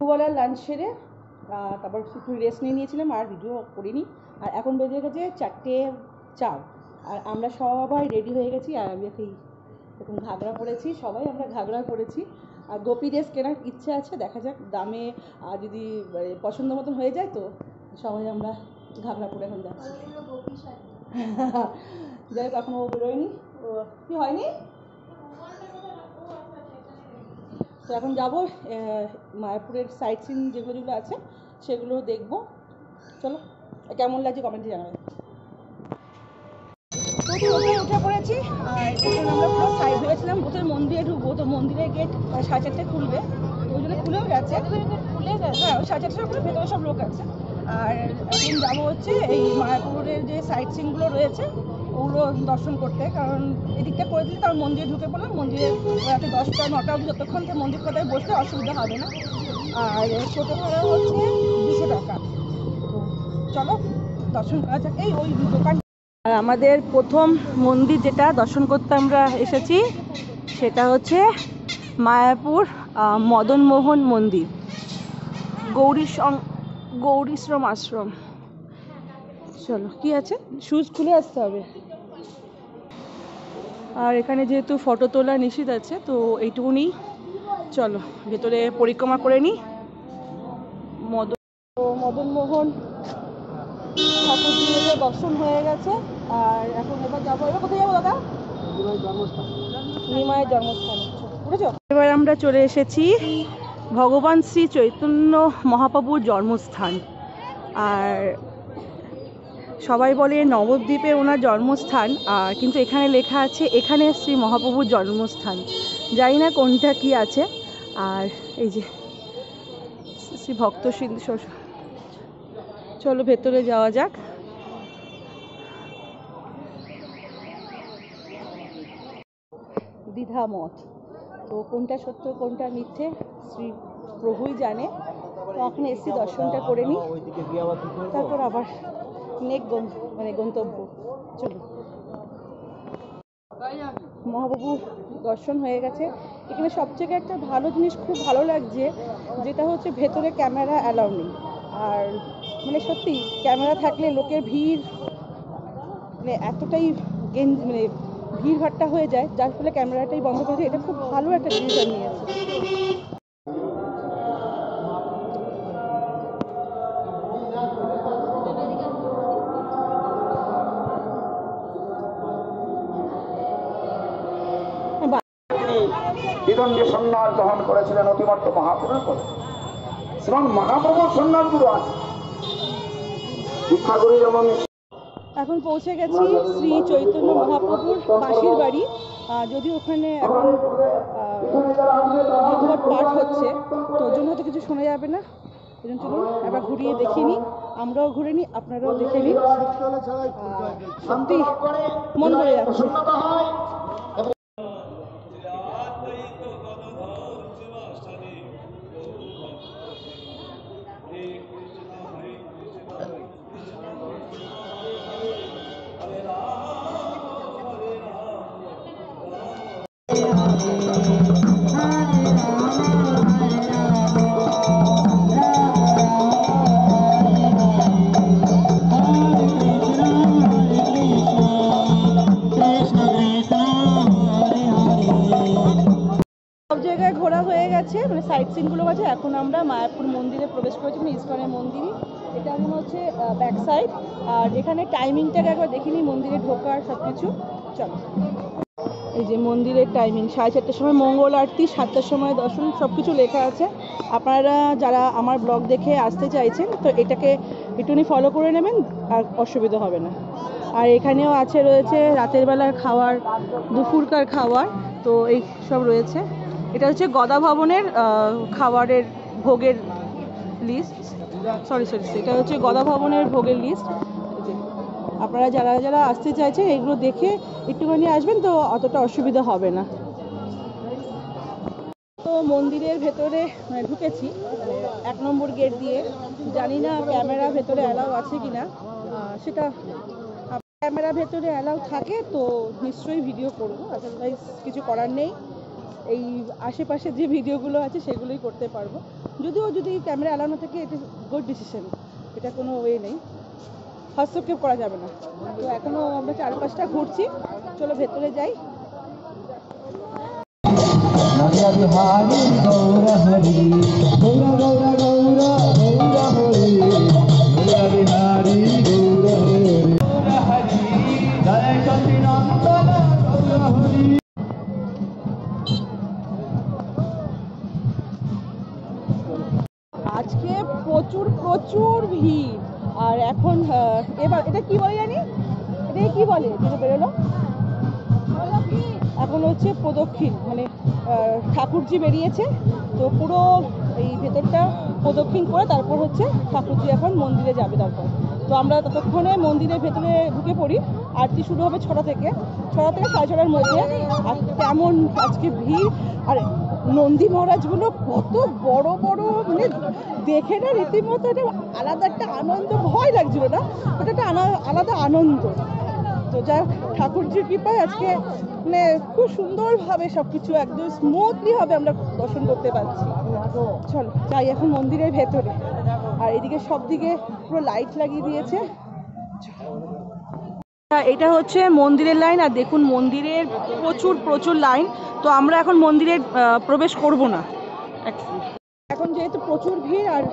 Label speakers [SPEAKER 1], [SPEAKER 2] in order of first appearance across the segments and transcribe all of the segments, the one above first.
[SPEAKER 1] দুপুরবেলার লাঞ্চ সেরে তারপর একটু রেস্ট নিয়েছিলাম, আর ভিডিও করিনি। আর এখন বেজে গেছে 4:04, আর আমরা সবাই রেডি হয়ে গেছি। আর আমি এরকম ঘাগরা পরেছি, সবাই আমরা ঘাগরা পরেছি। আর গোপী ড্রেস কেনার ইচ্ছে আছে, দেখা যাক দামে যদি পছন্দ মতন হয়ে যায় তো সবাই আমরা ঘাগরা পরে এখন যাচ্ছি। যাই হোক, এখনও বেরোয়নি, কি হয়নি। তো এখন যাবো মায়াপুরের সাইট সিন যেগুলো আছে সেগুলো দেখবো। চলো, কেমন লাগছে কমেন্টে জানাবে। উঠে পড়েছি, আর এখন আমরা পুরো সাইড ভেবেছিলাম বোধহয় মন্দিরে ঢুকবো, তো মন্দিরের গেট 4:30টায় খুলবে, তো ওই জন্য খুলেও গেছে। হ্যাঁ, ওই 4:30টায় খুলে ভেতরে সব লোক আছে। আর এখন যাবো হচ্ছে এই মায়াপুরের যে সাইট সিনগুলো রয়েছে ওগুলো দর্শন করতে, কারণ এদিকটা করে দিলে তার মন্দিরে ঢুকে পড়লাম। মন্দিরে রাতে 10টা 9টা অবধি যতক্ষণ থেকে মন্দির কোথায় বসতে অসুবিধা হবে না। আর টোটো ভাড়া হচ্ছে 200 টাকা। তো চলো দর্শন করা যাক। এই ওই দোকান, আমাদের প্রথম মন্দির যেটা দর্শন করতে আমরা এসেছি সেটা হচ্ছে মায়াপুর মদনমোহন মন্দির, গৌরীশ্রম আশ্রম। চলো, কি আছে, শুজ খুলে আসতে হবে। আর এখানে যেহেতু ফটো তোলা নিষিদ্ধ আছে তো এইটুকুনি, চলো ভেতরে পরিক্রমা করে নিই। মদনমোহন ঠাকুরজির দর্শন হয়ে গেছে। আর এখন এবার যাবো, এবার কোথায় যাবো দাদা? নিমায়ের জন্মস্থান। এবার আমরা চলে এসেছি ভগবান শ্রী চৈতন্য মহাপ্রভুর জন্মস্থান। আর সবাই বলে নবদ্বীপে ওনার জন্মস্থান, কিন্তু এখানে লেখা আছে এখানে শ্রী মহাপ্রভুর জন্মস্থান। জানি না কোনটা কি আছে। আর এই যে শ্রী ভক্ত সিন্ধু। চলো ভেতরে যাওয়া যাক। দ্বিধামত, তো কোনটা সত্য কোনটা মিথ্যে শ্রী প্রভুই জানে। তো এখন এসছি, দর্শনটা করে নিই, তারপর আবার গন্তব্য। চলো, মহাপ্রভু দর্শন হয়ে গেছে। এখানে সবথেকে একটা ভালো জিনিস খুব ভালো লাগছে, যেটা হচ্ছে ভেতরে ক্যামেরা অ্যালাউ নেই। আর সত্যি ক্যামেরা থাকলে লোকের ভিড় এতটাই ভিড়ভাট্টা হয়ে যায়, যার ফলে ক্যামেরাটাই বন্ধ করে দিয়ে। এটা খুব ভালো একটা ডিসিশন নিয়েছে।
[SPEAKER 2] বিদণ্ডী সন্ন্যাস গ্রহণ করেছিলেন অতিমর্ত মহাপুরের পরে, এবং মহাপ্রভুর সন্ন্যাসগুলো আছে দীক্ষাগুরু। যেমন
[SPEAKER 1] এখন পৌঁছে গেছি শ্রী চৈতন্য মহাপ্রভুর বাঁশির বাড়ি। যদি ওখানে এখন ভাগবত পাঠ হচ্ছে, তো ওই জন্য হয়তো কিছু শোনা যাবে না। ওই জন্য চলুন একবার ঘুরিয়ে দেখিয়ে নিই, আমরাও ঘুরে নিই, আপনারাও দেখে নিন। সত্যি মন ভরে যাচ্ছে। সব জায়গায় ঘোরা হয়ে গেছে, সাইট সিনগুলো আছে। এখন আমরা মায়াপুর মন্দিরে প্রবেশ করেছি, ইস্কনের মন্দিরই এটা মনে হচ্ছে ব্যাক সাইড। আর এখানে টাইমিংটাকে একবার দেখিনি, মন্দিরে ঢোকার সব কিছু। চলো, এই যে মন্দিরের টাইমিং 4:30টার সময় মঙ্গল আরতি, 7টার সময় দর্শন, সব কিছু লেখা আছে। আপনারা যারা আমার ব্লগ দেখে আসতে চাইছেন তো এটাকে একটুখানি ফলো করে নেবেন, আর অসুবিধা হবে না। আর এখানেও রয়েছে রাতের বেলার খাওয়ার, দুপুরকার খাওয়ার, তো এই সব রয়েছে। এটা হচ্ছে গদা ভবনের খাবারের ভোগের লিস্ট। সরি, এটা হচ্ছে গদা ভবনের ভোগের লিস্ট। আপনারা যারা যারা আসতে চাইছেন এগুলো দেখে একটুখানি আসবেন, তো অতটা অসুবিধা হবে না। তো মন্দিরের ভেতরে ঢুকেছি 1 নম্বর গেট দিয়ে। জানি না ক্যামেরা ভেতরে অ্যালাউ আছে কি না, সেটা ক্যামেরা ভেতরে অ্যালাউ থাকে তো নিশ্চয়ই ভিডিও করবো, আদারওয়াইজ কিছু করার নেই। এই আশেপাশে যে ভিডিওগুলো আছে সেগুলোই করতে পারবো। যদিও যদি ক্যামেরা অ্যালাউ না থাকে, ইট ইজ গুড ডিসিশন, এটা কোনো ওয়ে নেই, হস্তক্ষেপ করা যাবে না। তো এখনও আমরা চারপাশটা ঘুরছি, চলো ভেতরে যাই। আজকে প্রচুর প্রচুর ভিড়। আর এখন এবার এটা কি বলে জানি, এটা কি বলে যেটা বেরোলো, এখন হচ্ছে প্রদক্ষিণ, মানে ঠাকুরজি বেরিয়েছে, তো পুরো এই ভেতরটা প্রদক্ষিণ করে তারপর হচ্ছে ঠাকুরজি এখন মন্দিরে যাবে। তারপর তো আমরা ততক্ষণে মন্দিরের ভেতরে ঢুকে পড়ি। আরতি শুরু হবে 6টা থেকে 6:30 মধ্যে। আর তেমন আজকে ভিড়, আর নন্দী মহারাজগুলো কত বড় বড়, মানে দেখে না রীতিমতো এটা আলাদা একটা আনন্দ, ভয় লাগছিল না, ওটা একটা আলাদা আনন্দ। তো যাই হোক, ঠাকুরজির কৃপায় আজকে মানে খুব সুন্দরভাবে সব কিছু একদম স্মুথলিভাবে আমরা দর্শন করতে পারছি। চলো যাই এখন মন্দিরের ভেতরে। আর এদিকে সব দিকে পুরো লাইট লাগিয়ে দিয়েছে। এটা হচ্ছে মন্দিরের লাইন, আর দেখুন মন্দিরের প্রচুর প্রচুর লাইন। তো আমরা এখন মন্দিরে প্রবেশ করব না এখন, যেহেতু প্রচুর ভিড়। আর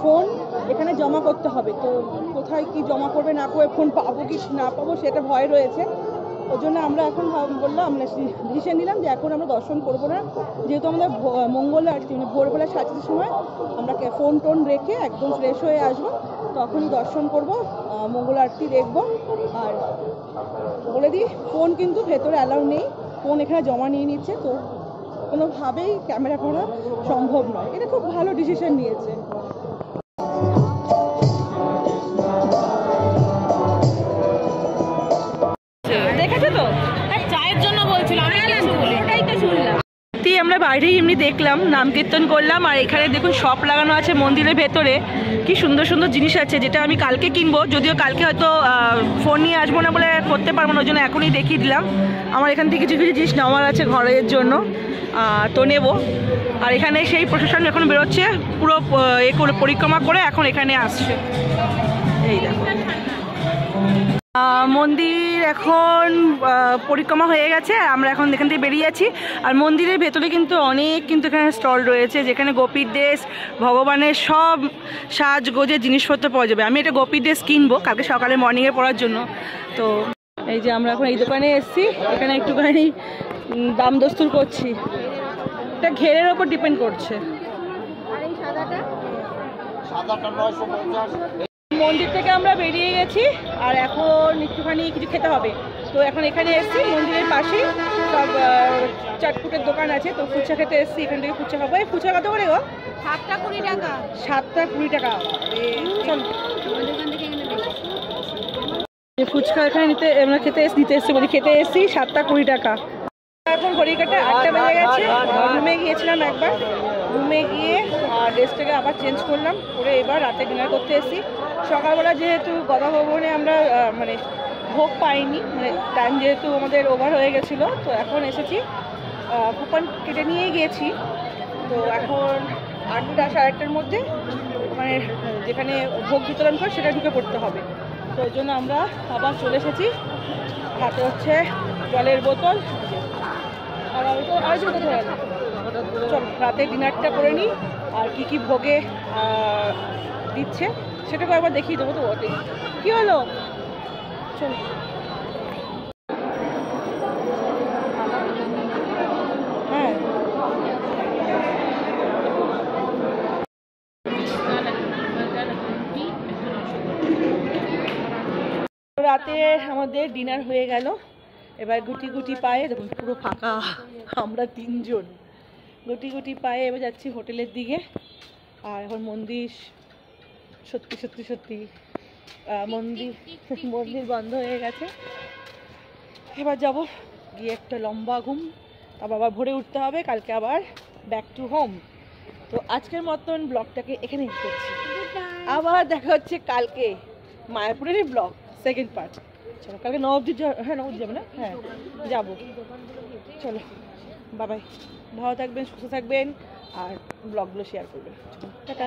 [SPEAKER 1] ফোন এখানে জমা করতে হবে, তো কোথায় কি জমা করবে না করবে, ফোন পাবো কি না পাবো সেটা ভয় রয়েছে। ওই জন্য আমরা এখন বললাম, আমরা ডিসিশন নিলাম যে এখন আমরা দর্শন করবো না, যেহেতু আমাদের মঙ্গল আরতি মানে ভোরবেলা 7টার সময় আমরা ফোন টোন রেখে একদম ফ্রেশ হয়ে আসবো, তখনই দর্শন করব, মঙ্গল আরতি দেখবো। আর বলে দিই, ফোন কিন্তু ভেতরে অ্যালাউ নেই, ফোন এখানে জমা নিয়ে নিচ্ছে, তো কোনোভাবেই ক্যামেরা করা সম্ভব নয়। এটা খুব ভালো ডিসিশন নিয়েছে। দেখেছো তো, চায়ের জন্য বলছিলাম, ওটাই তো শুনলাম। আমরা বাইরেই এমনি দেখলাম, নাম কীর্তন করলাম। আর এখানে দেখুন শপ লাগানো আছে মন্দিরের ভেতরে, কি সুন্দর সুন্দর জিনিস আছে, যেটা আমি কালকে কিনবো, যদিও কালকে হয়তো ফোন নিয়ে আসবো না বলে করতে পারবো না, ওই জন্য এখনই দেখিয়ে দিলাম। আমার এখান থেকে কিছু কিছু জিনিস নেওয়ার আছে ঘরের জন্য, তো নেব। আর এখানে সেই প্রশাসন এখন বেরোচ্ছে, পুরো এ করে পরিক্রমা করে এখন এখানে আসছে। এই দেখো মন্দির এখন পরিক্রমা হয়ে গেছে, আমরা এখন এখান থেকে বেরিয়ে যাচ্ছি। আর মন্দিরের ভেতরে কিন্তু অনেক কিন্তু এখানে স্টল রয়েছে, যেখানে গোপীর ড্রেস, ভগবানের সব সাজগোজের জিনিসপত্র পাওয়া যাবে। আমি এটা গোপীর ড্রেস কিনবো কালকে সকালে মর্নিংয়ে পরার জন্য। তো এই যে আমরা এখন এই দোকানে এসেছি, এখানে একটুখানি দাম দস্তুর করছি, এটা ঘেরের ওপর ডিপেন্ড করছে। মন্দির থেকে আমরা বেরিয়ে গেছি, আর এখন একটুখানি কিছু খেতে হবে। তো এখন এখানে এসেছি, মন্দিরের পাশেই সব চাটপুটের দোকান আছে, তো ফুচকা খেতে এসেছি। এখান থেকে ফুচকা খাবো। এই ফুচকা কত করে গো? 7টা 20 টাকা। 7টা 20 টাকা। চল ফুচকা এখানে আমরা খেতে এসেছি 7টা 20 টাকা। এখন ঘড়িকাটা 8টা বেজে গেছে। রুমে গিয়েছিলাম একবার, রুমে গিয়ে ড্রেসটাকে আবার চেঞ্জ করলাম, করে এবার রাতে ডিনার করতে এসেছি। সকালবেলা যেহেতু গদা ভবনে আমরা মানে ভোগ পাইনি, মানে টাইম যেহেতু আমাদের ওভার হয়ে গেছিলো, তো এখন এসেছি, কুপন কেটে নিয়ে গিয়েছি। তো এখন 8টা 8:30টার মধ্যে মানে যেখানে ভোগ বিতরণ করে সেটা ঢুকে পড়তে হবে। তো ওই জন্য আমরা আবার চলে এসেছি। হাতে হচ্ছে জলের বোতল, আর চল রাতে ডিনারটা করে নিই। আর কি কি ভোগে দিচ্ছে সেটাকে একবার দেখিয়ে দেবো। তো ওটাই কী হলো, চল। হ্যাঁ রাতে আমাদের ডিনার হয়ে গেল। এবার গুটি গুটি পায়ে, দেখুন পুরো ফাঁকা, আমরা 3জন গুটি গুটি পায়ে এবার যাচ্ছি হোটেলের দিকে। আর এখন মন্দির সত্যি সত্যি সত্যি মন্দির বন্ধ হয়ে গেছে। এবার যাব গিয়ে একটা লম্বা ঘুম, তারপর আবার ভোরে উঠতে হবে, কালকে আবার ব্যাক টু হোম। তো আজকের মতন ব্লগটাকে এখানেই করছি, আবার দেখা হচ্ছে কালকে মায়াপুরেরই ব্লগ সেকেন্ড পার্ট। চলো কালকে নবদ্বীপ, হ্যাঁ নবদ্বীপ যাবে না, হ্যাঁ যাবো, চলো বাই বাই। ভালো থাকবেন, সুস্থ থাকবেন, আর ব্লগগুলো শেয়ার করবেন। টাটা।